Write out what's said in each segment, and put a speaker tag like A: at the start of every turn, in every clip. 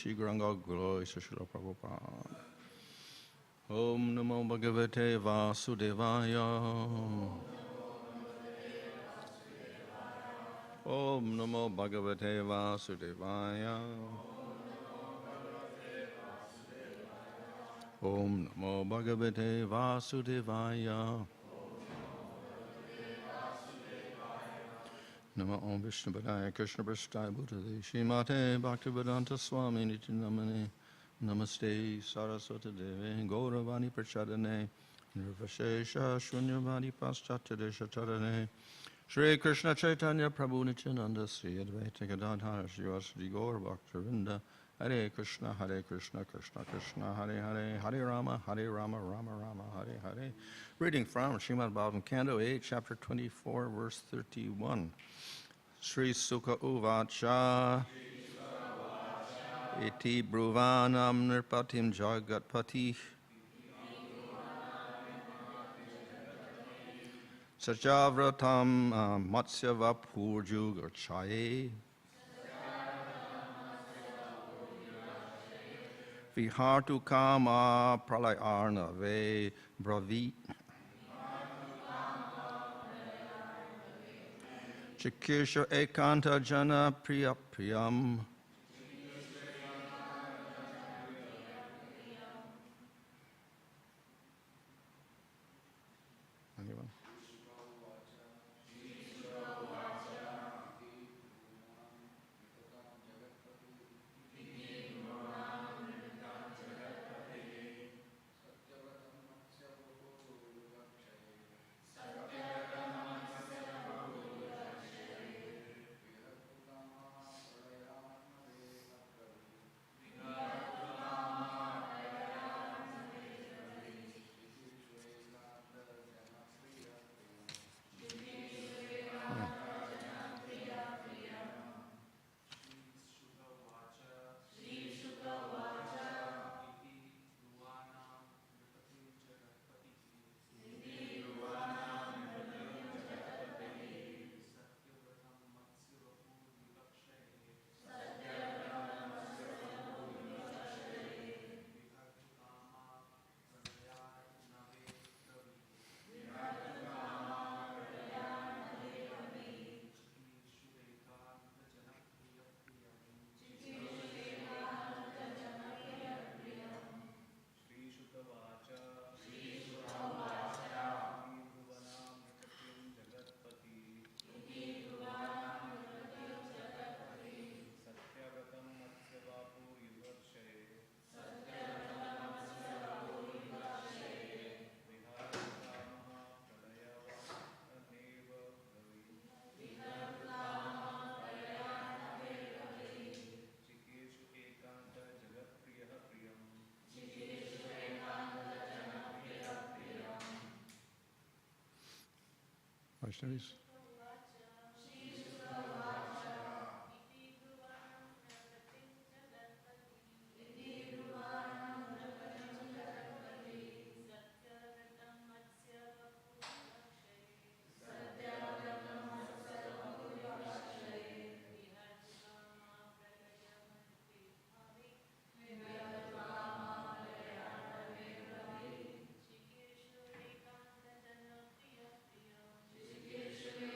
A: Shri Guranga Guru Srila Prabhupada. Om Namo Bhagavate Vasudevaya. Om Namo Bhagavate Vasudevaya. Om Namo Bhagavate Vasudevaya. Namo Om Vishnu Padaya Krishna Prasthaya Bhutale Śrīmate Bhaktivedanta Swami Nitinamane Namaste Saraswati Deve Gauravani Prachadane Nirvashesha Shunyavadi Paschatadesha Chadane Shri Krishna Chaitanya Prabhu Nityananda Sri Advaita Gadadhara Shri Vasudhi Gaur Bhaktivedanta Hare Krishna Krishna Krishna Hare Hare Hare Rama Rama Rama Hare Hare. Reading from Śrīmad Bhāgavatam, Canto 8, Chapter 24, Verse 31. Sri Sukha Uvacha Iti Bruvanam Nirpatim Jagatpati Sajavratam Matsyavapurju Garchaye Vihartu Kama Pralayarnave Bravit Chikisha Ekanta Jana Priya Priyam Anyone? Vaishnavis.
B: Shri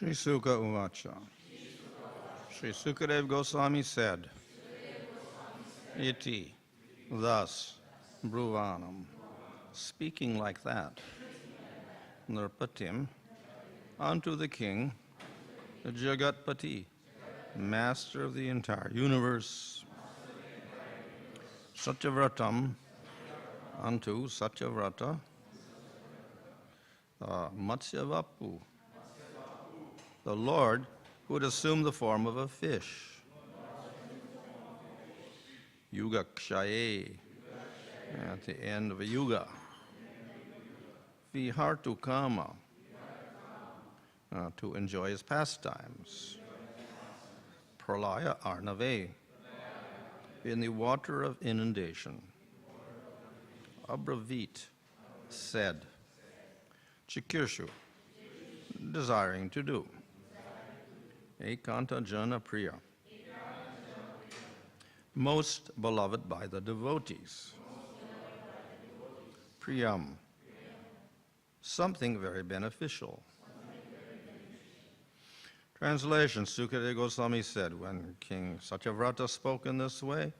A: Sri Sukha Uvacha. Sri Sukadev Goswami said, Iti, thus, Bruvanam, speaking like that, Nirpatim, unto the king, the Jagatpati, master of the entire universe, Satyavratam, unto Satyavrata, Matsyavapu, the Lord who had assumed the form of a fish, Yugakshaye, at the end of a yuga, Vihartu Kama, to enjoy his pastimes, Pralaya Arnave, in the water of inundation, Abravit, said, Chikirshu, desiring to do, Ekanta Jana Priya, most beloved by the devotees, Priyam, something very beneficial. Translation, Sukadeva Goswami said, when King Satyavrata spoke in this way,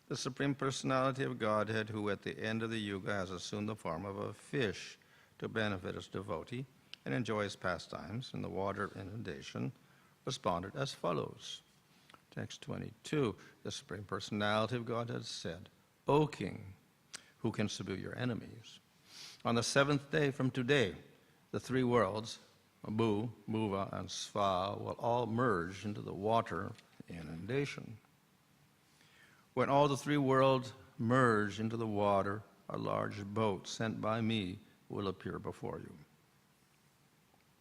A: the Supreme Personality of Godhead, who at the end of the Yuga has assumed the form of a fish to benefit his devotee and enjoy his pastimes in the water of inundation, responded as follows. Text 22, the Supreme Personality of Godhead said, O King, who can subdue your enemies, on the seventh day from today, the three worlds, Bhu, Bhuva, and Sva, will all merge into the water inundation. When all the three worlds merge into the water, a large boat sent by me will appear before you.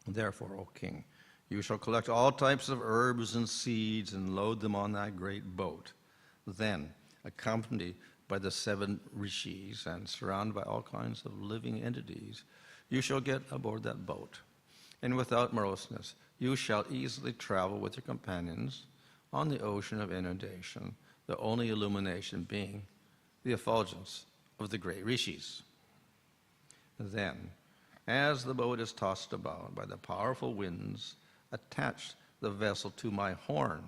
A: Therefore, O King, you shall collect all types of herbs and seeds and load them on that great boat. Then, accompanied by the 7 rishis and surrounded by all kinds of living entities, you shall get aboard that boat. And without moroseness, you shall easily travel with your companions on the ocean of inundation, the only illumination being the effulgence of the great rishis. Then, as the boat is tossed about by the powerful winds, attach the vessel to my horn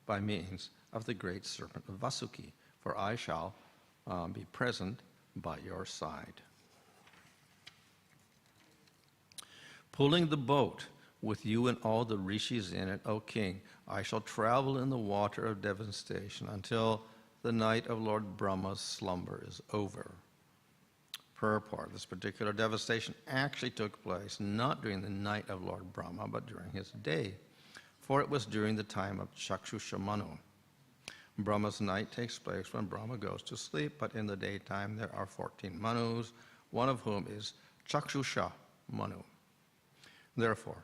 A: by means of the great serpent Vasuki, for I shall be present by your side. Pulling the boat with you and all the rishis in it, O king, I shall travel in the water of devastation until the night of Lord Brahma's slumber is over. Purport, this particular devastation actually took place not during the night of Lord Brahma, but during his day, for it was during the time of Chakshusha Manu. Brahma's night takes place when Brahma goes to sleep, but in the daytime there are 14 Manus, one of whom is Chakshusha Manu. Therefore,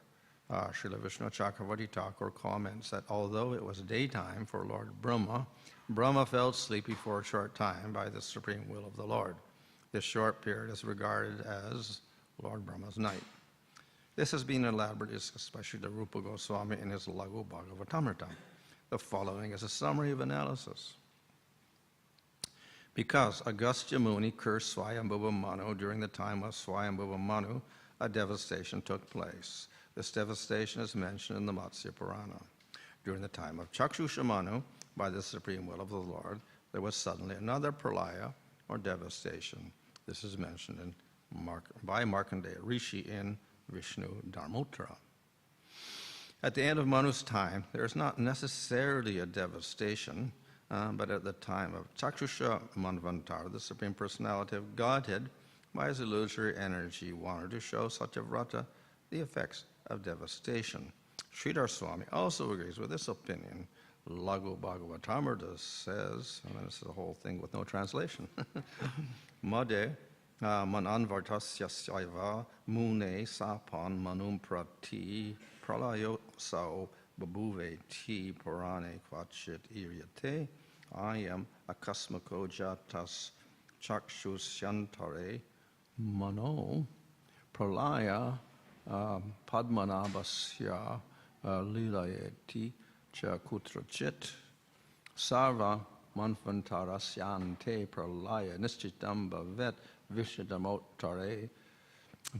A: Srila Vishnu Chakravarti Thakur comments that although it was daytime for Lord Brahma, Brahma felt sleepy for a short time by the supreme will of the Lord. This short period is regarded as Lord Brahma's night. This has been elaborately discussed by Srila Rupa Goswami in his Lagu Bhagavatamrita. The following is a summary of analysis. Because Agastya Muni cursed Swayambhuva Manu during the time of Swayambhuva Manu, a devastation took place. This devastation is mentioned in the Matsya Purana. During the time of Chakshusha Manu, by the supreme will of the Lord, there was suddenly another pralaya, or devastation. This is mentioned by Markandeya Rishi in Vishnu Dharmottara. At the end of Manu's time, there is not necessarily a devastation, but at the time of Chakshusha Manvantara, the Supreme Personality of Godhead, by his illusory energy, wanted to show Satyavrata the effects of devastation. Sridhar Swami also agrees with this opinion. Lagu Bhagavatamrita says, and this is the whole thing with no translation, Made mananvartasya saiva mune sapan manum prati pralayo sao babuve ti purane kvachit iryate ayam akasmako jatas chakshusyantare mano pralaya padmanabhasya lilayeti cha kutrachit sarva manvantarasyante pralaya nischitam bhavet vishadamottare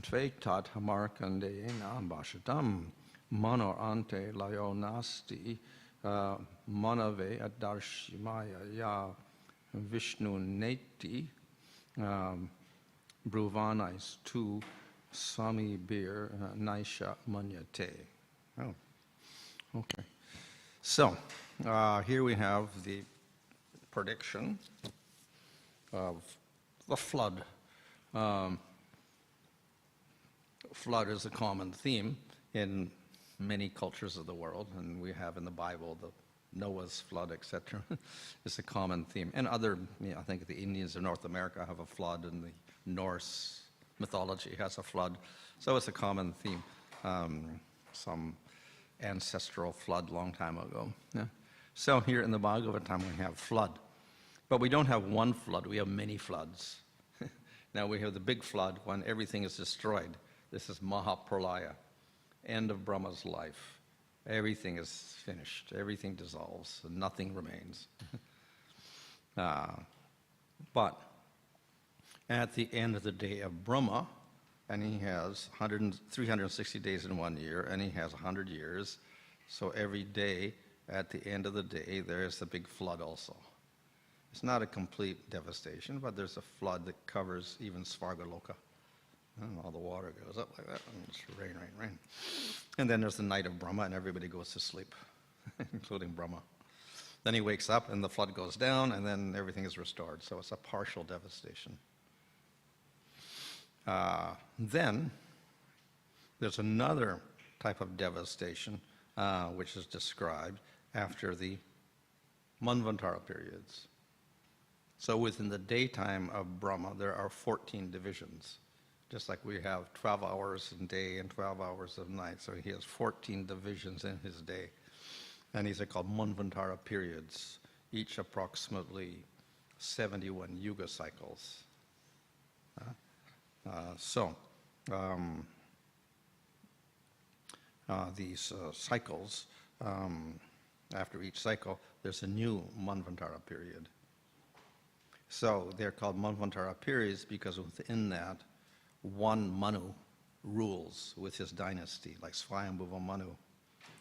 A: tvektat hamarkandeyena bhashatam Mano ante layo nasti manave adarshimaya ya Vishnu neti bruvanais tu Swami bir naisha manyate. Oh, okay. So, here we have the prediction of the flood. Flood is a common theme in many cultures of the world, and we have in the Bible the Noah's flood, etc. It's a common theme. And other, I think the Indians of North America have a flood, and the Norse mythology has a flood. So it's a common theme. Some ancestral flood long time ago. Yeah. So here in the Bhagavatam we have flood. But we don't have one flood, we have many floods. Now we have the big flood when everything is destroyed. This is Mahapralaya, end of Brahma's life. Everything is finished, everything dissolves, and nothing remains. But at the end of the day of Brahma, and he has 360 days in 1 year, and he has 100 years, so every day, at the end of the day, there's the big flood also. It's not a complete devastation, but there's a flood that covers even Svargaloka. And all the water goes up like that, and it's rain, rain, rain. And then there's the night of Brahma, and everybody goes to sleep, including Brahma. Then he wakes up, and the flood goes down, and then everything is restored. So it's a partial devastation. Then there's another type of devastation, which is described after the Manvantara periods. So within the daytime of Brahma, there are 14 divisions. Just like we have 12 hours in day and 12 hours of night. So he has 14 divisions in his day. And these are called Manvantara periods, each approximately 71 yuga cycles. These cycles, after each cycle, there's a new Manvantara period. So they're called Manvantara periods because within that, one Manu rules with his dynasty, like Swayambhuva Manu.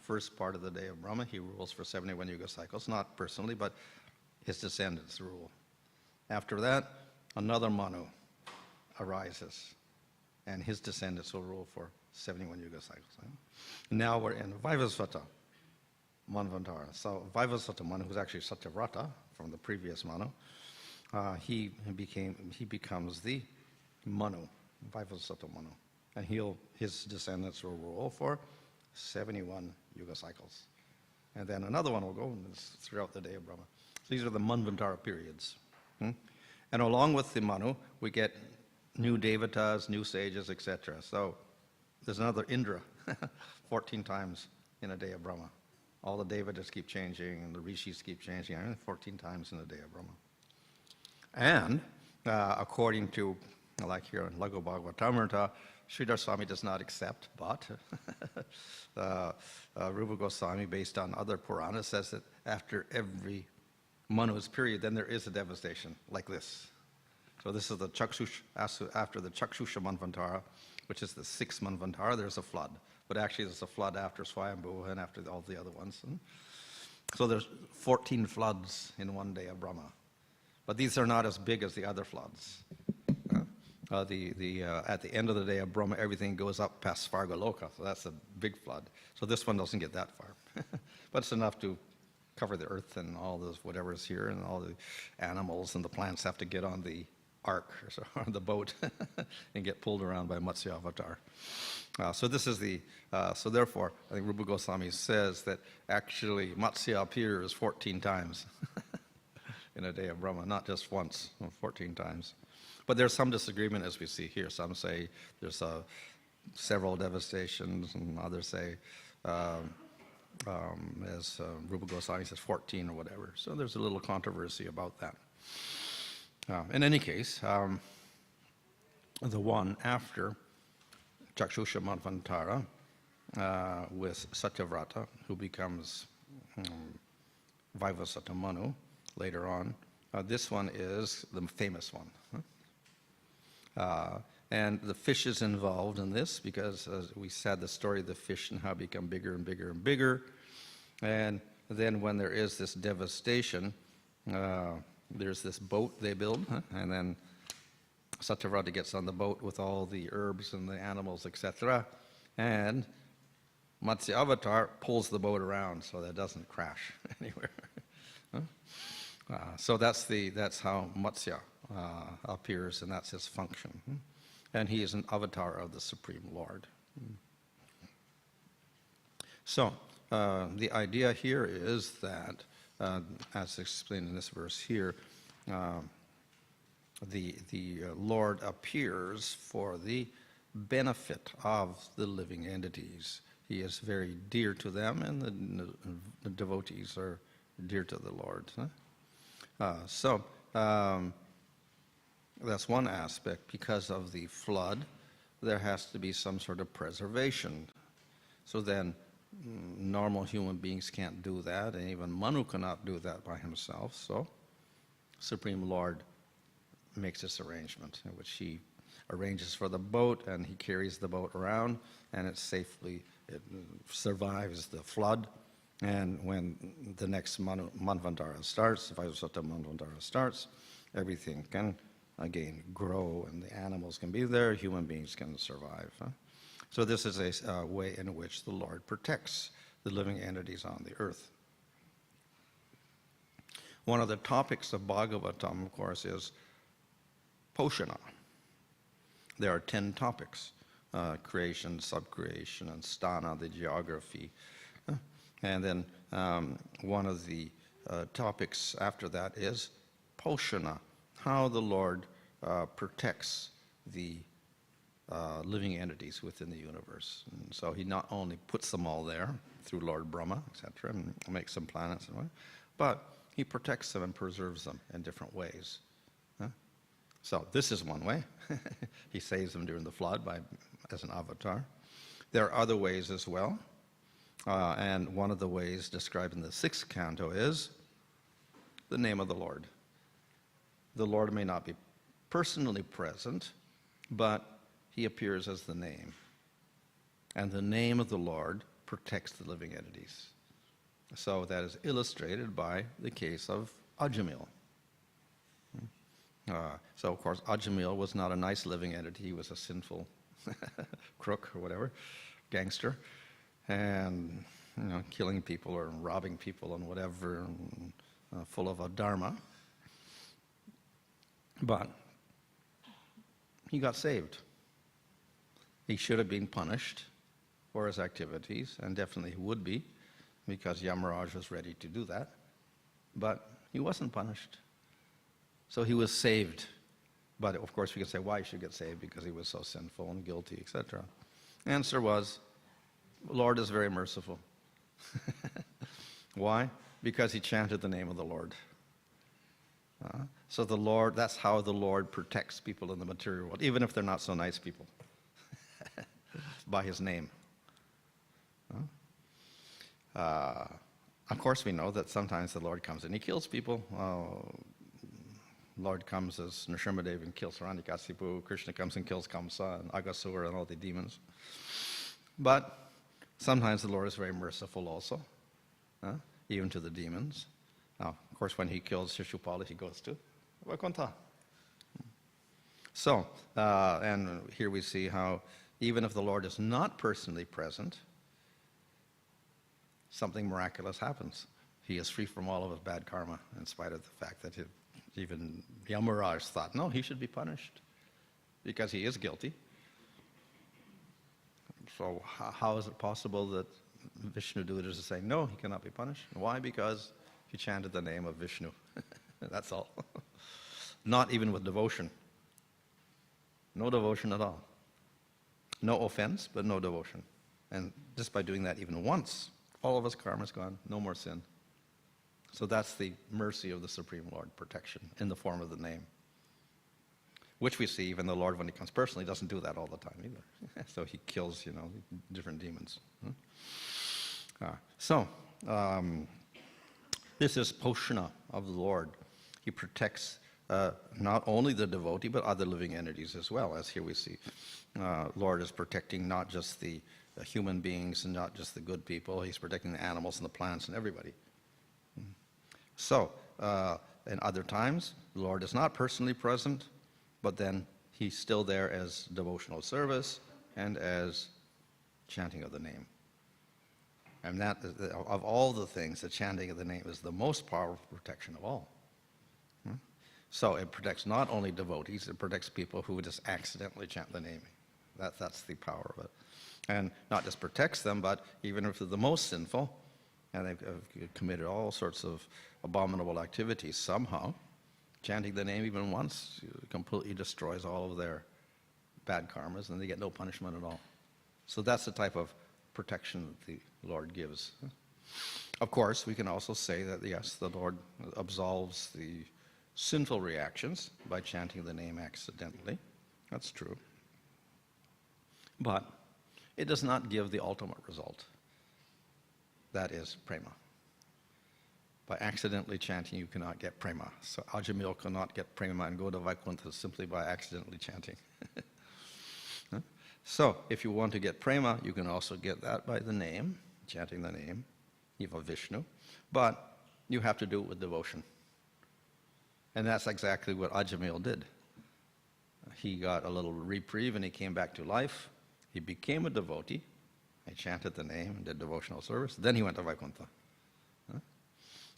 A: First part of the day of Brahma, he rules for 71 yuga cycles, not personally, but his descendants rule. After that, another Manu arises, and his descendants will rule for 71 yuga cycles. Now we're in Vaivasvata Manvantara. So Vaivasvata Manu, who's actually Satyavrata from the previous Manu, he becomes the Manu, Vaivasvata Manu, and his descendants will rule for 71 yuga cycles. And then another one will go throughout the day of Brahma. So these are the Manvantara periods. And along with the Manu, we get new devatas, new sages, etc. So there's another Indra, 14 times in a day of Brahma. All the devatas keep changing, and the rishis keep changing, 14 times in a day of Brahma. And according to, like here in Lagu Bhagavatamrita, Sridhar Swami does not accept, but Rupa Goswami, based on other Puranas, says that after every Manu's period, then there is a devastation like this. So this is the after the Chakshusha Manvantara, which is the 6th Manvantara, there's a flood. But actually there's a flood after Swayambhu and after all the other ones. So there's 14 floods in one day of Brahma. But these are not as big as the other floods. At the end of the day of Brahma, everything goes up past Svargaloka, so that's a big flood. So this one doesn't get that far. But it's enough to cover the earth and all this whatever is here, and all the animals and the plants have to get on the ark, or on the boat, and get pulled around by Matsya Avatar. So this is so therefore, I think Rupa Goswami says that actually Matsya appears 14 times in a day of Brahma, not just once, 14 times. But there's some disagreement, as we see here. Some say there's several devastations, and others say, as Rupa Goswami says, 14 or whatever. So there's a little controversy about that. In any case, the one after Chakshusha Manvantara with Satyavrata, who becomes Vaivasvata Manu later on, this one is the famous one. And the fish is involved in this because, as we said, the story of the fish and how it become bigger and bigger and bigger. And then when there is this devastation, there's this boat they build, and then Satyavati gets on the boat with all the herbs and the animals, etc. And Matsya Avatar pulls the boat around so that it doesn't crash anywhere. So that's how Matsya appears, and that's his function. And he is an avatar of the Supreme Lord. So the idea here is that, as explained in this verse here, the Lord appears for the benefit of the living entities. He is very dear to them, and the devotees are dear to the Lord. So that's one aspect. Because of the flood, there has to be some sort of preservation. So then normal human beings can't do that, and even Bhanu cannot do that by himself. So Supreme Lord makes this arrangement in which he arranges for the boat, and he carries the boat around, and it survives the flood. And when the next Manvantara starts, Vajrasata Manvantara starts, everything can again grow, and the animals can be there, human beings can survive. So this is a way in which the Lord protects the living entities on the earth. One of the topics of Bhagavatam, of course, is Poshana. There are 10 topics: creation, subcreation, and sthana, the geography. And then one of the topics after that is Poshana, how the Lord protects the living entities within the universe. And so he not only puts them all there through Lord Brahma, etc., and makes some planets and whatnot, but he protects them and preserves them in different ways. So this is one way. He saves them during the flood as an avatar. There are other ways as well. And one of the ways described in the 6th canto is the name of the Lord. The Lord may not be personally present, but he appears as the name. And the name of the Lord protects the living entities. So that is illustrated by the case of Ajamil. So, of course, Ajamil was not a nice living entity. He was a sinful crook or whatever, gangster, and killing people or robbing people and whatever, and, full of adharma. But he got saved. He should have been punished for his activities, and definitely he would be, because Yamaraj was ready to do that. But he wasn't punished. So he was saved. But of course we can say why he should get saved, because he was so sinful and guilty, etc. Answer was, the Lord is very merciful. Why? Because he chanted the name of the Lord. So the Lord, that's how the Lord protects people in the material world, even if they're not so nice people, by his name. Of course we know that sometimes the Lord comes and he kills people. Lord comes as Nrsimhadev and kills Hiranyakasipu. Krishna comes and kills Kamsa and Aghasura and all the demons. But sometimes the Lord is very merciful also, even to the demons. Now, of course, when he kills Shishupala, he goes to Vaikuntha. So, and here we see how even if the Lord is not personally present, something miraculous happens. He is free from all of his bad karma, in spite of the fact that even Yamaraj thought, no, he should be punished because he is guilty. So how is it possible that Vishnu Dutas is saying, no, he cannot be punished? Why? Because he chanted the name of Vishnu. That's all. Not even with devotion. No devotion at all. No offense, but no devotion. And just by doing that even once, all of his karma is gone, no more sin. So that's the mercy of the Supreme Lord, protection in the form of the name. Which we see even the Lord, when he comes personally, doesn't do that all the time either. So he kills, different demons. This is Poshana of the Lord. He protects not only the devotee, but other living entities as well. As here we see, Lord is protecting not just the human beings and not just the good people. He's protecting the animals and the plants and everybody. So, in other times, the Lord is not personally present, but then he's still there as devotional service and as chanting of the name. And that, of all the things, the chanting of the name is the most powerful protection of all. So it protects not only devotees, it protects people who just accidentally chant the name. That's the power of it. And not just protects them, but even if they're the most sinful, and they've committed all sorts of abominable activities, somehow, chanting the name even once completely destroys all of their bad karmas, and they get no punishment at all. So that's the type of protection that the Lord gives. Of course, we can also say that, yes, the Lord absolves the sinful reactions by chanting the name accidentally. That's true. But it does not give the ultimate result. That is prema. By accidentally chanting, you cannot get prema. So Ajamil cannot get prema and go to Vaikuntha simply by accidentally chanting. So if you want to get prema, you can also get that by the name, chanting the name, even Vishnu. But you have to do it with devotion. And that's exactly what Ajamil did. He got a little reprieve and he came back to life. He became a devotee. He chanted the name and did devotional service. Then he went to Vaikuntha.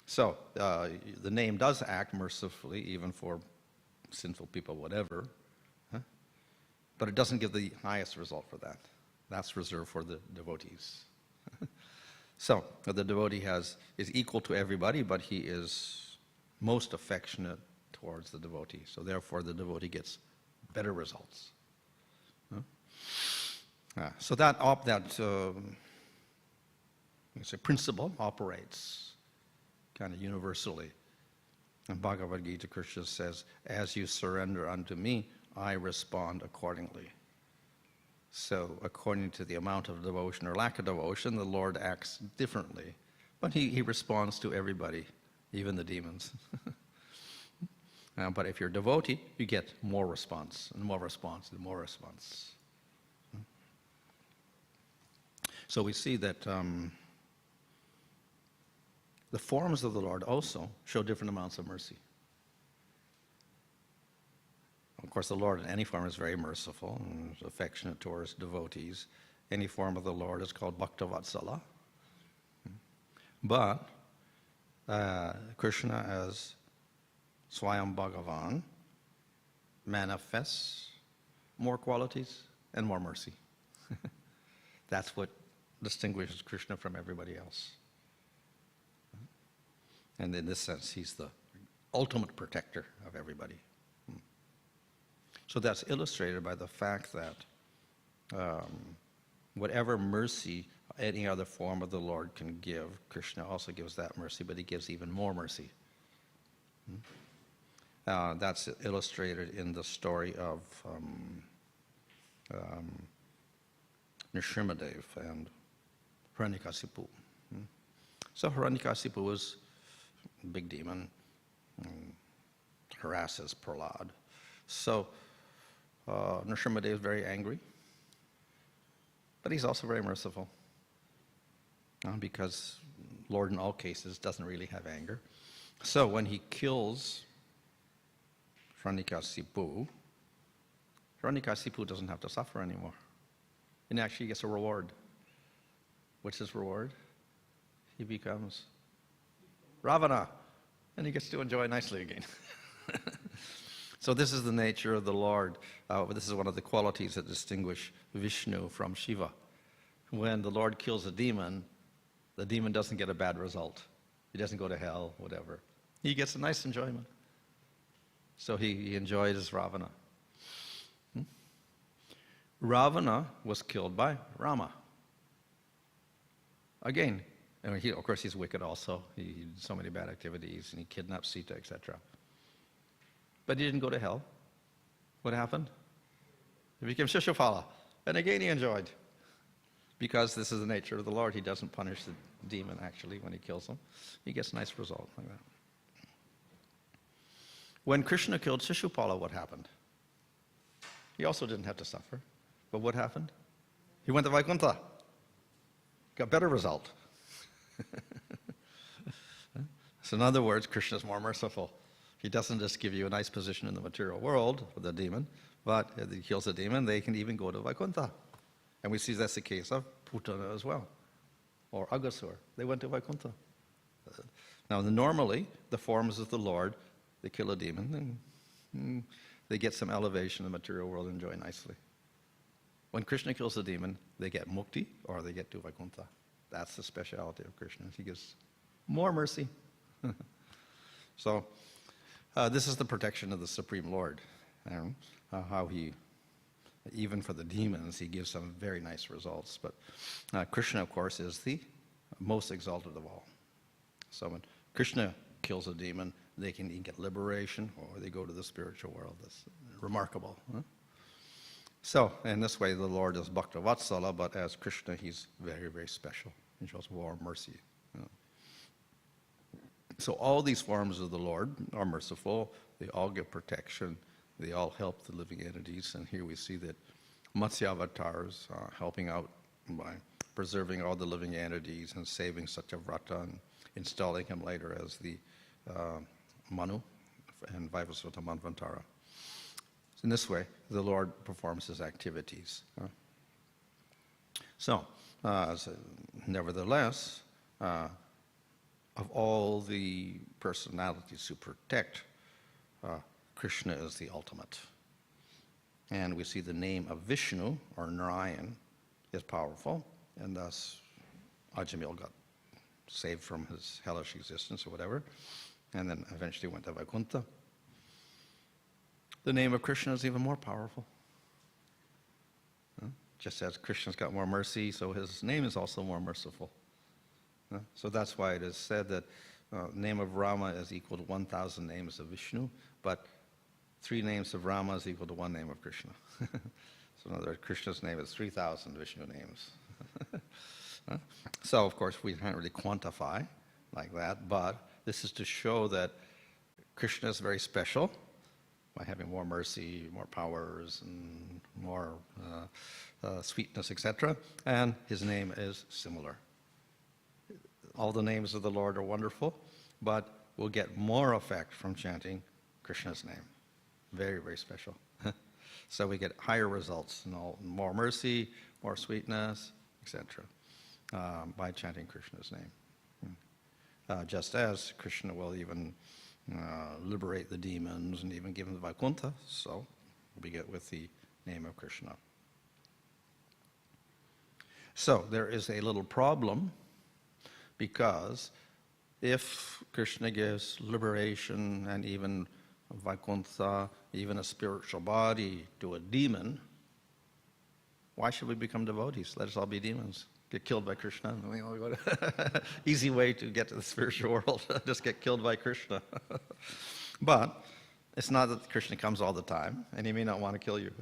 A: So the name does act mercifully even for sinful people, whatever. But it doesn't give the highest result for that. That's reserved for the devotees. So the devotee is equal to everybody, but he is most affectionate towards the devotee. So therefore the devotee gets better results. So that principle operates kind of universally. In Bhagavad Gita, Krishna says, as you surrender unto me, I respond accordingly. So according to the amount of devotion or lack of devotion, the Lord acts differently. But he responds to everybody, even the demons. But if you're a devotee, you get more response, and more response, and more response. So we see that the forms of the Lord also show different amounts of mercy. Of course, the Lord in any form is very merciful and affectionate towards devotees. Any form of the Lord is called Bhaktivatsala. But Krishna as Swayam Bhagavan manifests more qualities and more mercy. That's what distinguishes Krishna from everybody else. And in this sense, he's the ultimate protector of everybody. So that's illustrated by the fact that whatever mercy any other form of the Lord can give, Krishna also gives that mercy, but he gives even more mercy. That's illustrated in the story of Nrsimhadev and Hiranyakasipu. So Hiranyakasipu was a big demon, harasses Prahlad. So Nrsimhadev is very angry, but he's also very merciful, because Lord in all cases doesn't really have anger. So when he kills Hiranyakasipu, Hiranyakasipu doesn't have to suffer anymore. And actually gets a reward. What's his reward? He becomes Ravana, and he gets to enjoy nicely again. So this is the nature of the Lord. This is one of the qualities that distinguish Vishnu from Shiva. When the Lord kills a demon, the demon doesn't get a bad result. He doesn't go to hell, whatever. He gets a nice enjoyment. So he enjoys his Ravana. Ravana was killed by Rama. Again, of course he's wicked also. He did so many bad activities, and he kidnapped Sita, etc. But he didn't go to hell. What happened? He became Shishupala. And again he enjoyed. Because this is the nature of the Lord. He doesn't punish the demon, actually, when he kills him. He gets a nice result like that. When Krishna killed Shishupala, what happened? He also didn't have to suffer. But what happened? He went to Vaikuntha. Got better result. So in other words, Krishna is more merciful. He doesn't just give you a nice position in the material world with the demon, but if he kills a demon, they can even go to Vaikuntha. And we see that's the case of Putana as well, or Aghasur. They went to Vaikuntha. Now, normally, the forms of the Lord, they kill a demon, and they get some elevation in the material world and enjoy nicely. When Krishna kills a demon, they get mukti, or they get to Vaikuntha. That's the speciality of Krishna. He gives more mercy. So, this is the protection of the Supreme Lord. How he, even for the demons, he gives some very nice results. But Krishna, of course, is the most exalted of all. So when Krishna kills a demon, they can get liberation, or they go to the spiritual world. That's remarkable. Huh? So, in this way, the Lord is Bhakta Vatsala, but as Krishna, he's very, very special. He shows warm mercy. So all these forms of the Lord are merciful. They all give protection. They all help the living entities. And here we see that Matsya avatars helping out by preserving all the living entities and saving Satyavrata and installing him later as the Manu and Vaivasvata Manvantara. In this way, the Lord performs his activities. Nevertheless, of all the personalities who protect, Krishna is the ultimate. And we see the name of Vishnu, or Narayan, is powerful, and thus Ajamil got saved from his hellish existence or whatever, and then eventually went to Vaikuntha. The name of Krishna is even more powerful. Just as Krishna's got more mercy, so his name is also more merciful. So that's why it is said that name of Rama is equal to 1,000 names of Vishnu, but 3 names of Rama is equal to 1 name of Krishna. So in other words, Krishna's name is 3,000 Vishnu names. So of course we can't really quantify like that, but this is to show that Krishna is very special by having more mercy, more powers, and more sweetness, etc. And his name is similar. All the names of the Lord are wonderful, but we'll get more effect from chanting Krishna's name. Very, very special. So we get higher results, more mercy, more sweetness, etc. By chanting Krishna's name. Just as Krishna will even liberate the demons and even give them the Vaikuntha, so we get with the name of Krishna. So there is a little problem, because if Krishna gives liberation and even Vaikuntha, even a spiritual body to a demon, why should we become devotees? Let us all be demons. Get killed by Krishna. And we all go to easy way to get to the spiritual world. Just get killed by Krishna. But it's not that Krishna comes all the time, and he may not want to kill you.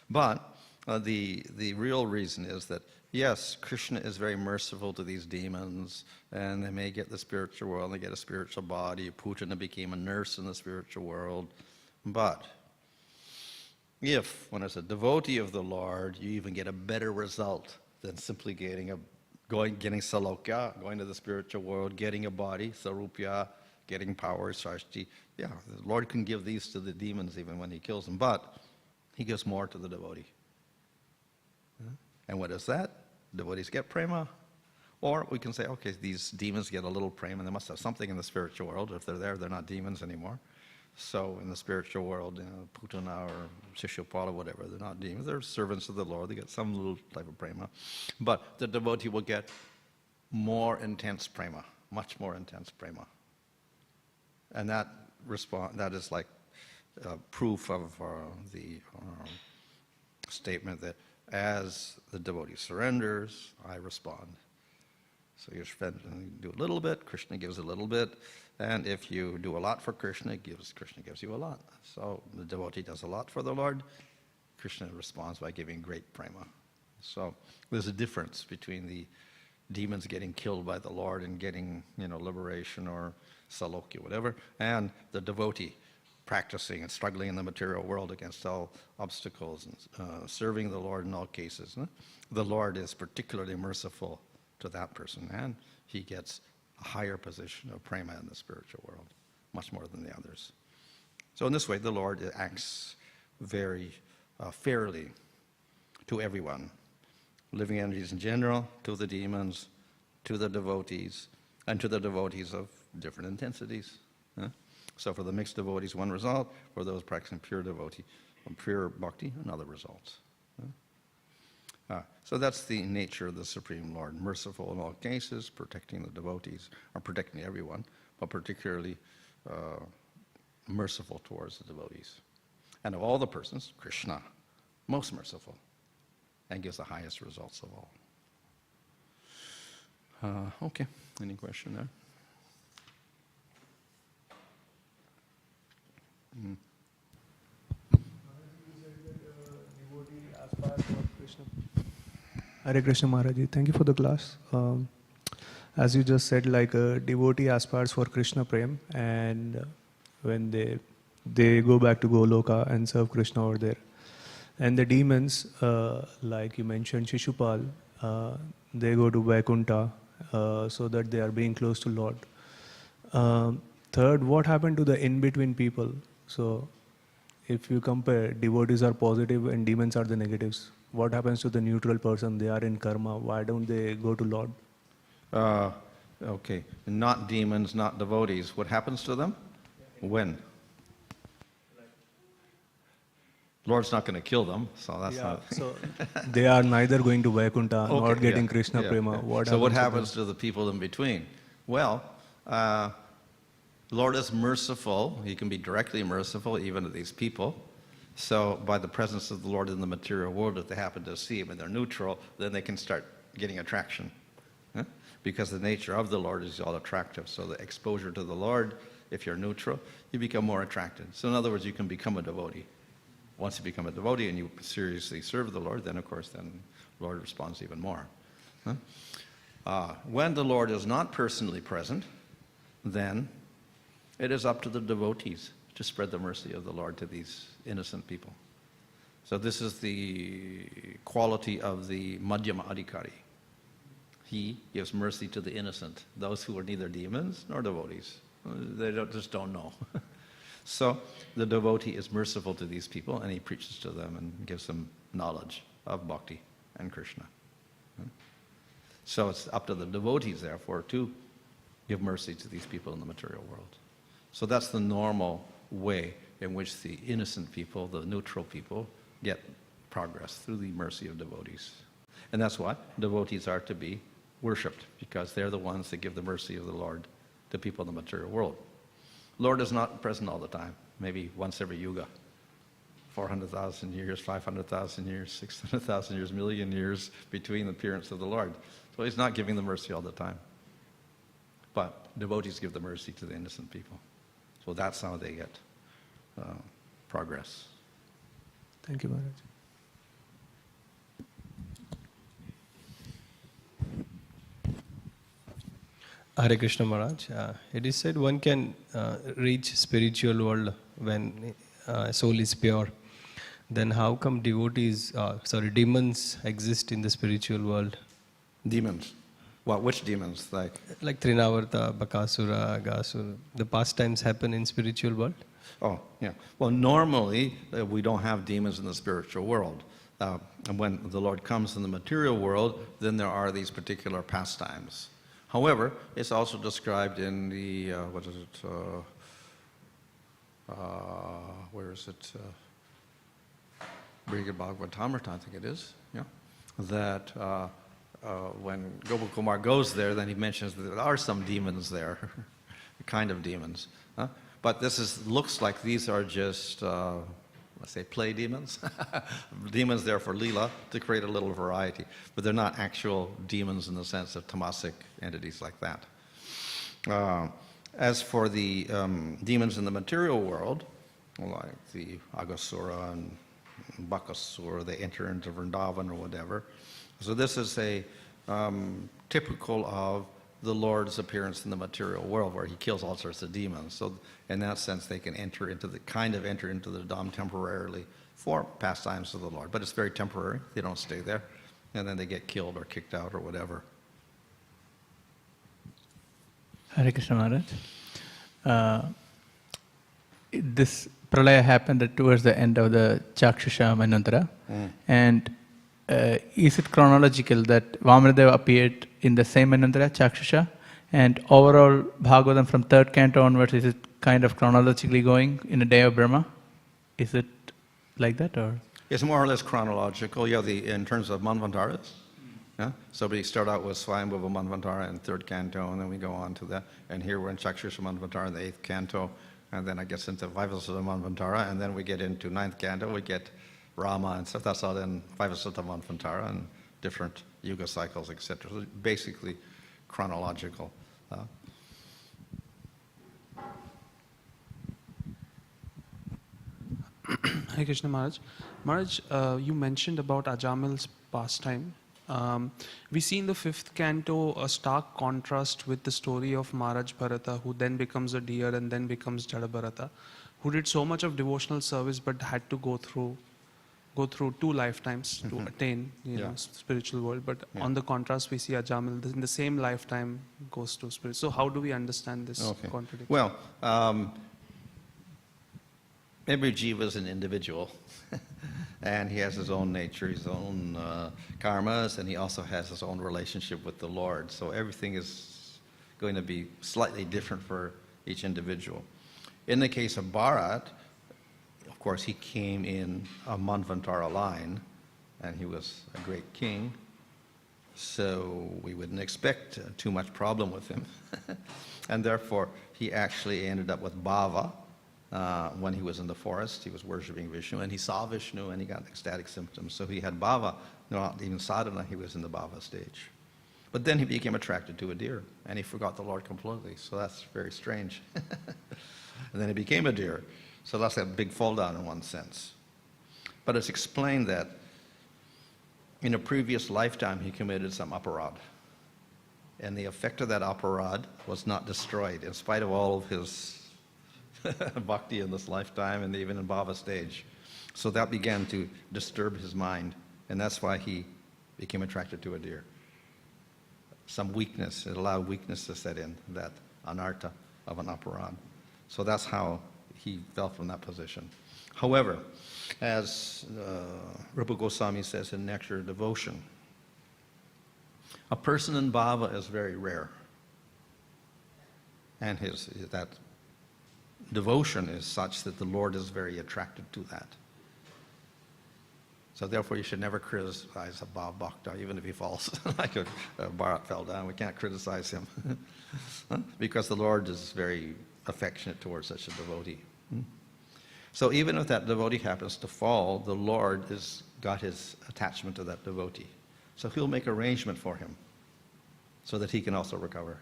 A: But the real reason is that, yes, Krishna is very merciful to these demons, and they may get the spiritual world, they get a spiritual body. Putana became a nurse in the spiritual world. But if, when it's a devotee of the Lord, you even get a better result than simply getting salokya, going to the spiritual world, getting a body, sarupya, getting power, sarshti. Yeah, the Lord can give these to the demons even when he kills them, but he gives more to the devotee. And what is that? Devotees get prema. Or we can say, okay, these demons get a little prema. They must have something in the spiritual world. If they're there, they're not demons anymore. So in the spiritual world, Putana or Shishupala, whatever, they're not demons. They're servants of the Lord. They get some little type of prema. But the devotee will get more intense prema, much more intense prema. And that is like proof of the statement that as the devotee surrenders, I respond. So you do a little bit, Krishna gives a little bit, and if you do a lot for Krishna gives you a lot. So the devotee does a lot for the Lord, Krishna responds by giving great prema. So there's a difference between the demons getting killed by the Lord and getting, liberation or salokya, whatever, and the devotee practicing and struggling in the material world against all obstacles and serving the Lord in all cases. The Lord is particularly merciful to that person, and he gets a higher position of prema in the spiritual world, much more than the others. So in this way, the Lord acts very fairly to everyone, living entities in general, to the demons, to the devotees, and to the devotees of different intensities. So for the mixed devotees, one result. For those practicing pure devotee, pure bhakti, another result. So that's the nature of the Supreme Lord, merciful in all cases, protecting the devotees, or protecting everyone, but particularly merciful towards the devotees. And of all the persons, Krishna, most merciful, and gives the highest results of all. Okay, any question there?
B: You said that devotee aspires for Krishna. Hare Krishna Maharaji, thank you for the class. As you just said, like a devotee aspires for Krishna Prem, and when they go back to Goloka and serve Krishna over there. And the demons, like you mentioned, Shishupal, they go to Vaikuntha so that they are being close to Lord. Third, what happened to the in-between people? So if you compare, devotees are positive and demons are the negatives. What happens to the neutral person? They are in karma. Why don't they go to Lord?
A: Okay, not demons, not devotees. What happens to them? When? Lord's not going to kill them, so that's not...
B: So they are neither going to Vaikuntha nor getting Krishna Prema.
A: What happens to the people in between? Well, Lord is merciful. He can be directly merciful even to these people. So by the presence of the Lord in the material world, if they happen to see him and they're neutral, then they can start getting attraction. Because the nature of the Lord is all attractive. So the exposure to the Lord, if you're neutral, you become more attracted. So in other words, you can become a devotee. Once you become a devotee and you seriously serve the Lord, then of course, the Lord responds even more. When the Lord is not personally present, then it is up to the devotees to spread the mercy of the Lord to these innocent people. So this is the quality of the Madhyama Adhikari. He gives mercy to the innocent, those who are neither demons nor devotees. They just don't know. So the devotee is merciful to these people, and he preaches to them and gives them knowledge of bhakti and Krishna. So it's up to the devotees, therefore, to give mercy to these people in the material world. So that's the normal way in which the innocent people, the neutral people, get progress through the mercy of devotees. And that's why devotees are to be worshipped, because they're the ones that give the mercy of the Lord to people in the material world. Lord is not present all the time, maybe once every yuga, 400,000 years, 500,000 years, 600,000 years, million years between the appearance of the Lord. So he's not giving the mercy all the time. But devotees give the mercy to the innocent people. So that's how they get progress.
B: Thank you, Maharaj.
C: Hare Krishna Maharaj. It is said one can reach spiritual world when soul is pure. Then how come demons exist in the spiritual world?
A: Demons? What? Which demons? Like
C: Trinavarta, Bakasura, Agasura. The pastimes happen in spiritual world?
A: Oh, yeah. Well, normally we don't have demons in the spiritual world. And when the Lord comes in the material world, then there are these particular pastimes. However, it's also described in the, where is it? Śrīmad Bhāgavatam, I think it is, yeah? That when Gopal Kumar goes there, then he mentions that there are some demons there, kind of demons. But looks like these are just, let's say, play demons. Demons there for Leela, to create a little variety. But they're not actual demons in the sense of tamasic entities like that. As for the demons in the material world, like the Agasura and Bakasura, they enter into Vrindavan or whatever. So this is a typical of the Lord's appearance in the material world, where he kills all sorts of demons. So in that sense, they can enter into the Dham temporarily for pastimes of the Lord. But it's very temporary. They don't stay there. And then they get killed or kicked out or whatever.
D: Hare Krishna Maharaj. This pralaya happened towards the end of the Chakshusha Manvantara. And is it chronological that Vamanadeva appeared in the same Manvantara, Chakshusha? And overall, Bhagavatam from third canto onwards, is it kind of chronologically going in a day of Brahma? Is it like that, or?
A: It's more or less chronological, in terms of Manvantaras. Yeah? So we start out with Swayambhuva Manvantara in third canto, and then we go on to that. And here we're in Chakshusha Manvantara in the eighth canto, and then I guess into Vaivasutta Manvantara, and then we get into ninth canto, we get Rama and stuff. That's all in Vaivasutta Manvantara and different yuga cycles, etc. So basically chronological.
B: Hare Krishna Maharaj. Maharaj, you mentioned about Ajamil's pastime. We see in the fifth canto a stark contrast with the story of Maharaj Bharata, who then becomes a deer and then becomes Jada Bharata, who did so much of devotional service but had to go through 2 lifetimes to attain spiritual world. But on the contrast, we see Ajamil in the same lifetime goes to spirit. So how do we understand this contradiction?
A: Well, every jiva is an individual, and he has his own nature, his own karmas, and he also has his own relationship with the Lord. So everything is going to be slightly different for each individual. In the case of Bharat, of course, he came in a Manvantara line, and he was a great king, so we wouldn't expect too much problem with him. And therefore, he actually ended up with Bhava. When he was in the forest, he was worshipping Vishnu, and he saw Vishnu, and he got ecstatic symptoms. So he had bhava, not even sadhana, he was in the bhava stage. But then he became attracted to a deer, and he forgot the Lord completely. So that's very strange. And then he became a deer. So that's a big fall down in one sense. But it's explained that in a previous lifetime, he committed some aparad. And the effect of that aparad was not destroyed, in spite of all of his bhakti in this lifetime and even in bhava stage. So that began to disturb his mind, and that's why he became attracted to a deer. Some weakness, it allowed weakness to set in, that anartha of an aparad. So that's how he fell from that position. However, as Rupa Goswami says in Nectar Devotion, a person in bhava is very rare, and that devotion is such that the Lord is very attracted to that. So therefore, you should never criticize a Bhava Bhakta, even if he falls, like a Bharat fell down. We can't criticize him, because the Lord is very affectionate towards such a devotee. So even if that devotee happens to fall, the Lord has got his attachment to that devotee. So he'll make arrangement for him so that he can also recover.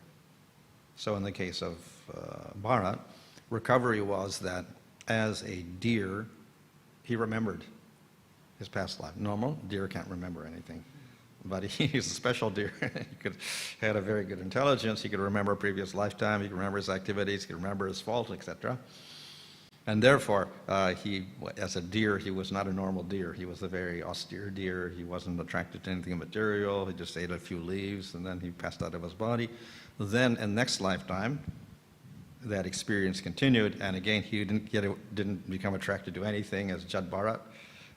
A: So in the case of Bharat, recovery was that as a deer, he remembered his past life. Normal deer can't remember anything, but he's a special deer. He had a very good intelligence. He could remember a previous lifetime. He could remember his activities. He could remember his fault, etc. And therefore, as a deer, he was not a normal deer. He was a very austere deer. He wasn't attracted to anything material. He just ate a few leaves, and then he passed out of his body. Then, in next lifetime, that experience continued, and again, he didn't become attracted to anything as Jad Bharat,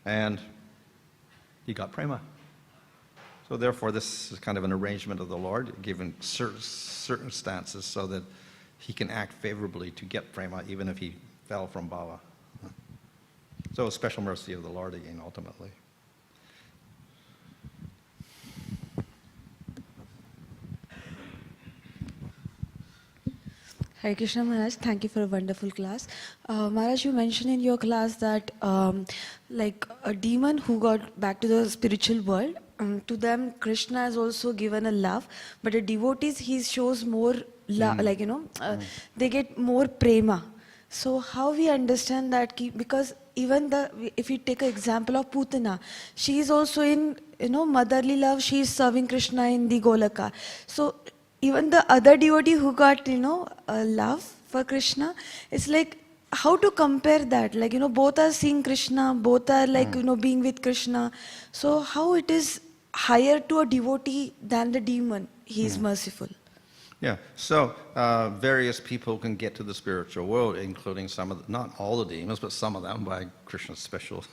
A: and he got prema. So therefore, this is kind of an arrangement of the Lord, given certain circumstances, so that he can act favorably to get prema, even if he fell from bhava. So a special mercy of the Lord again, ultimately.
E: Hare Krishna Maharaj, thank you for a wonderful class. Maharaj, you mentioned in your class that like a demon who got back to the spiritual world, to them Krishna has also given a love, but the devotees he shows more love, like they get more prema. So how we understand that? Because even if you take an example of Putana, she is also in motherly love. She is serving Krishna in the Golaka. So even the other devotee who got love for Krishna, it's like how to compare that? Like both are seeing Krishna, both are like being with Krishna. So how it is higher to a devotee than the demon? He is merciful.
A: Yeah, so various people can get to the spiritual world, including some of not all the demons, but some of them, by Krishna's special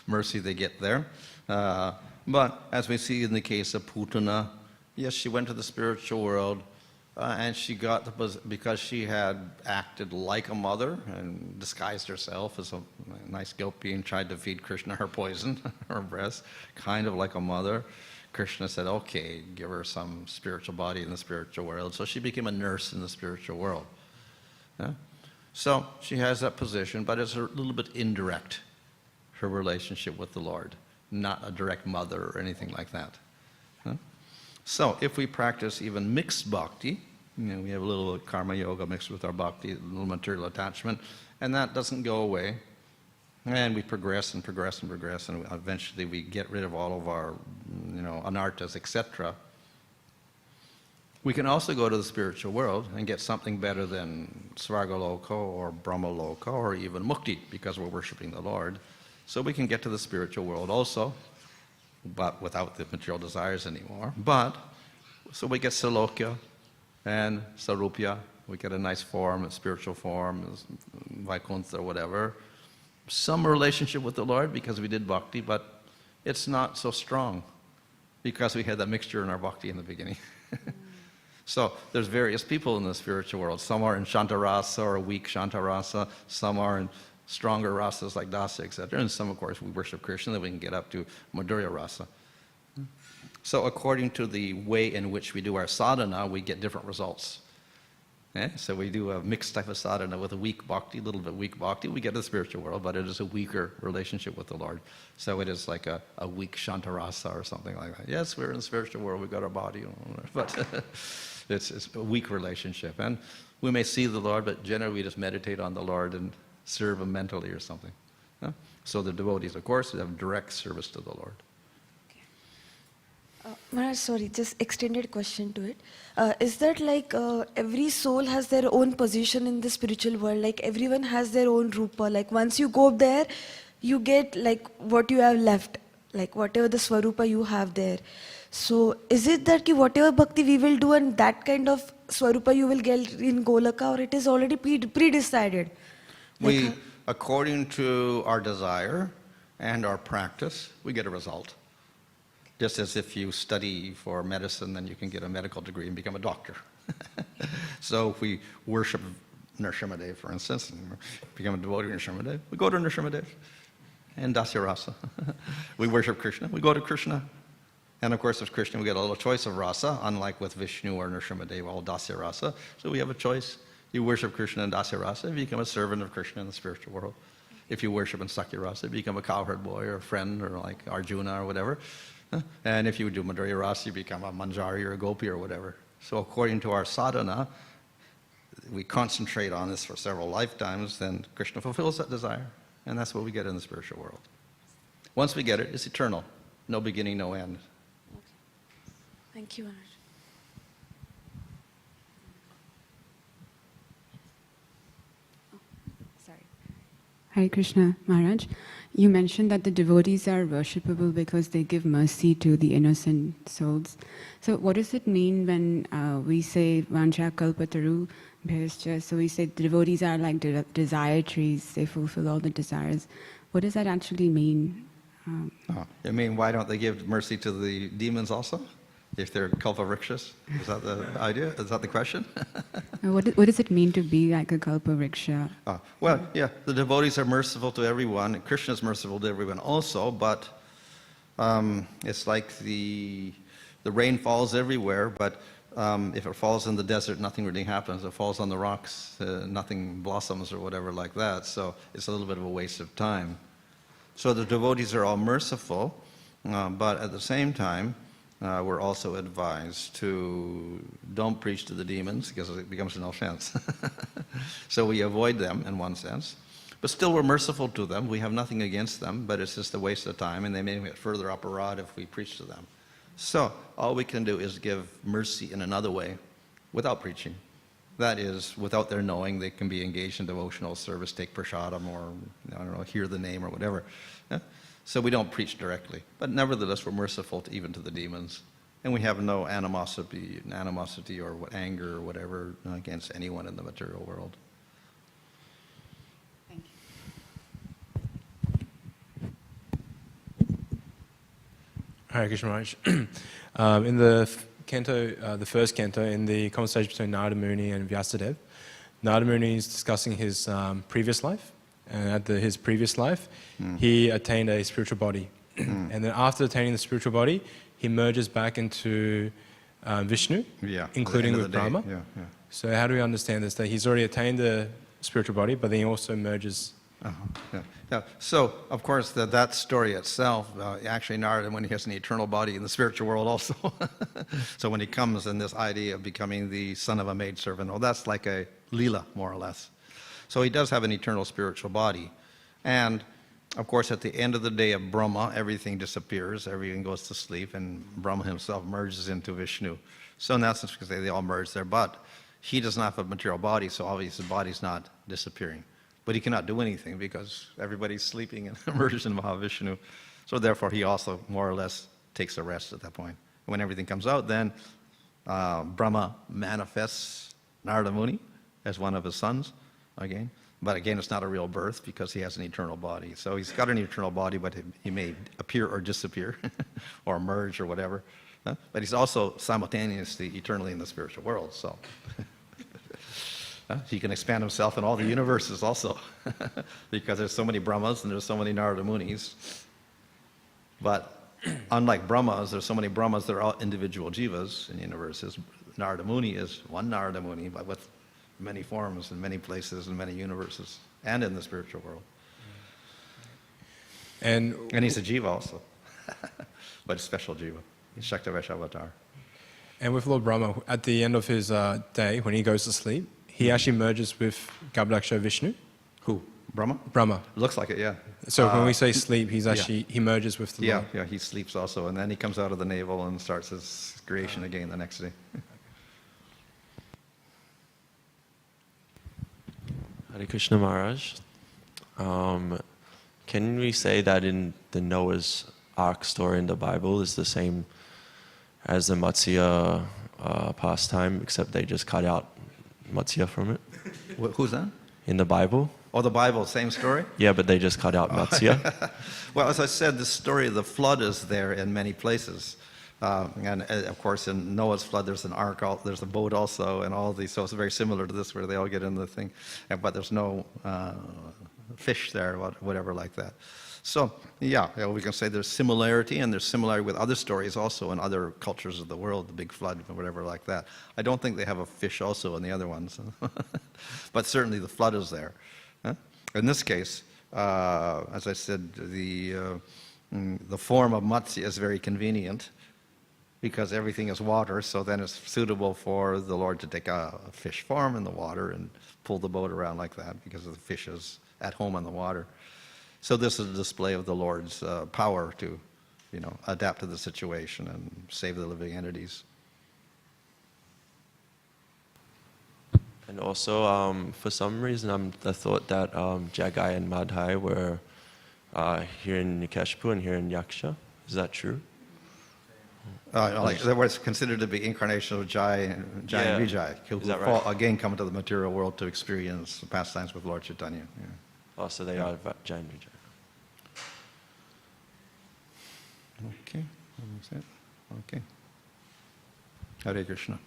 A: mercy they get there. But as we see in the case of Putana, yes, she went to the spiritual world, and she got because she had acted like a mother and disguised herself as a nice gopi and tried to feed Krishna her poison, her breast, kind of like a mother. Krishna said, okay, give her some spiritual body in the spiritual world. So she became a nurse in the spiritual world. Yeah? So she has that position, but it's a little bit indirect, her relationship with the Lord, not a direct mother or anything like that. Yeah? So if we practice even mixed bhakti, we have a little karma yoga mixed with our bhakti, a little material attachment, and that doesn't go away. And we progress and progress and progress, and eventually we get rid of all of our, anarthas, etc. We can also go to the spiritual world and get something better than Svargaloka or Brahmaloka or even Mukti, because we're worshiping the Lord. So we can get to the spiritual world also, but without the material desires anymore. But, so we get Salokya and Sarupya. We get a nice form, a spiritual form, Vaikuntha or whatever. Some relationship with the Lord because we did bhakti, but it's not so strong because we had that mixture in our bhakti in the beginning. So there's various people in the spiritual world. Some are in Shantarasa or weak Shantarasa. Some are in stronger rasas like Dasa, etc. And some, of course, we worship Krishna, then we can get up to Madhurya rasa. So according to the way in which we do our sadhana, we get different results. So we do a mixed type of sadhana with a weak bhakti, a little bit weak bhakti. We get to the spiritual world, but it is a weaker relationship with the Lord. So it is like a weak Shantarasa or something like that. Yes, we're in the spiritual world, we've got our body, but it's a weak relationship. And we may see the Lord, but generally we just meditate on the Lord and serve Him mentally or something. So the devotees, of course, have direct service to the Lord.
E: Maharaj, sorry, just extended question to it. Is that like every soul has their own position in the spiritual world? Like everyone has their own rupa. Like once you go there, you get like what you have left, like whatever the swarupa you have there. So is it that whatever bhakti we will do and that kind of swarupa you will get in Golaka, or it is already pre-decided?
A: We, according to our desire and our practice, we get a result. Just as if you study for medicine, then you can get a medical degree and become a doctor. So if we worship Nrsimhadev, for instance, and become a devotee of Nrsimhadev, we go to Nrsimhadev and Dasya Rasa. We worship Krishna, we go to Krishna. And of course, with Krishna, we get a little choice of rasa, unlike with Vishnu or Nrsimhadev, all Dasya Rasa. So we have a choice. You worship Krishna in Dasya Rasa, you become a servant of Krishna in the spiritual world. If you worship in Sakya Rasa, you become a cowherd boy or a friend or like Arjuna or whatever. And if you do Madhurya Rasa, you become a Manjari or a Gopi or whatever. So according to our sadhana, we concentrate on this for several lifetimes, then Krishna fulfills that desire. And that's what we get in the spiritual world. Once we get it, it's eternal. No beginning, no end.
E: Okay. Thank you, Maharaj.
F: Hare Krishna, Maharaj. You mentioned that the devotees are worshipable because they give mercy to the innocent souls. So what does it mean when we say Vancha Kalpataru Bhairascha? So we say the devotees are like desire trees, they fulfill all the desires. What does that actually mean?
A: You mean, why don't they give mercy to the demons also? If they're kalpa-vrikshas? Is that the idea? Is that the question?
F: What does it mean to be like a kalpa-vriksha?
A: Well, yeah, the devotees are merciful to everyone. And Krishna is merciful to everyone also, but it's like the rain falls everywhere, but if it falls in the desert, nothing really happens. If it falls on the rocks, nothing blossoms or whatever like that. So it's a little bit of a waste of time. So the devotees are all merciful, but at the same time, we're also advised to don't preach to the demons because it becomes an offense. So we avoid them in one sense. But still we're merciful to them. We have nothing against them, but it's just a waste of time, and they may get further up a rod if we preach to them. So all we can do is give mercy in another way without preaching. That is, without their knowing, they can be engaged in devotional service, take prasadam, or I don't know, hear the name or whatever. So we don't preach directly. But nevertheless, we're merciful even to the demons. And we have no animosity or anger or whatever against anyone in the material world.
F: Thank you.
G: Hare Krishna Maharaj. In the canto, the first canto, in the conversation between Narada Muni and Vyasadeva, Narada Muni is discussing his previous life. And at his previous life, he attained a spiritual body. And then after attaining the spiritual body, he merges back into Vishnu, including with Brahma. So how do we understand this? That he's already attained the spiritual body, but then he also merges.
A: So, of course, that story itself, actually Narada, when he has an eternal body in the spiritual world also. So when he comes in this idea of becoming the son of a maidservant, well, that's like a lila, more or less. So he does have an eternal spiritual body. And, of course, at the end of the day of Brahma, everything disappears, everything goes to sleep, and Brahma himself merges into Vishnu. So in that sense, because they all merge there, but he does not have a material body, so obviously his body's not disappearing. But he cannot do anything because everybody's sleeping and merged in Mahavishnu. So therefore, he also more or less takes a rest at that point. When everything comes out, then Brahma manifests Narada Muni as one of his sons again. But again, it's not a real birth because he has an eternal body. So he's got an eternal body, but he may appear or disappear or merge or whatever. But he's also simultaneously eternally in the spiritual world. So he can expand himself in all the universes also because there's so many Brahmas and there's so many Narada Munis. But unlike Brahmas, there's so many Brahmas that are all individual jivas in universes. Narada Muni is one Narada Muni, but with many forms in many places in many universes and in the spiritual world. And he's a jiva also, but a special jiva. He's Shaktavesh avatar.
G: And with Lord Brahma, at the end of his day, when he goes to sleep, he actually merges with Garbhodakasha Vishnu.
A: Who? Brahma?
G: Brahma.
A: Looks like it, yeah.
G: So when we say sleep, he's actually, he merges with the Lord.
A: Yeah, he sleeps also, and then he comes out of the navel and starts his creation again the next day.
H: Hare Krishna Maharaj. Can we say that in the Noah's Ark story in the Bible is the same as the Matsya pastime, except they just cut out Matsya from it?
A: Who's that?
H: In the Bible?
A: Oh, the Bible, same story?
H: Yeah, but they just cut out Matsya.
A: Well, as I said, the story of the flood is there in many places. And of course, in Noah's flood, there's an ark, there's a boat also, and all these. So it's very similar to this, where they all get in the thing, but there's no fish there, whatever like that. So yeah, we can say there's similarity, and there's similarity with other stories also in other cultures of the world, the big flood or whatever like that. I don't think they have a fish also in the other ones, but certainly the flood is there. In this case, as I said, the form of Matsya is very convenient, because everything is water, so then it's suitable for the Lord to take a fish form in the water and pull the boat around like that, because the fish is at home in the water. So this is a display of the Lord's power to, adapt to the situation and save the living entities.
H: And also, for some reason, I thought that Jagai and Madhai were here in Nikeshpu and here in Yaksha. Is that true?
A: That was considered to be incarnation of Jai and Vijay, who again come to the material world to experience pastimes with Lord Chaitanya. Yeah.
H: Oh, so they are Jai and Vijay.
A: Okay, that's it. Okay. Hare Krishna.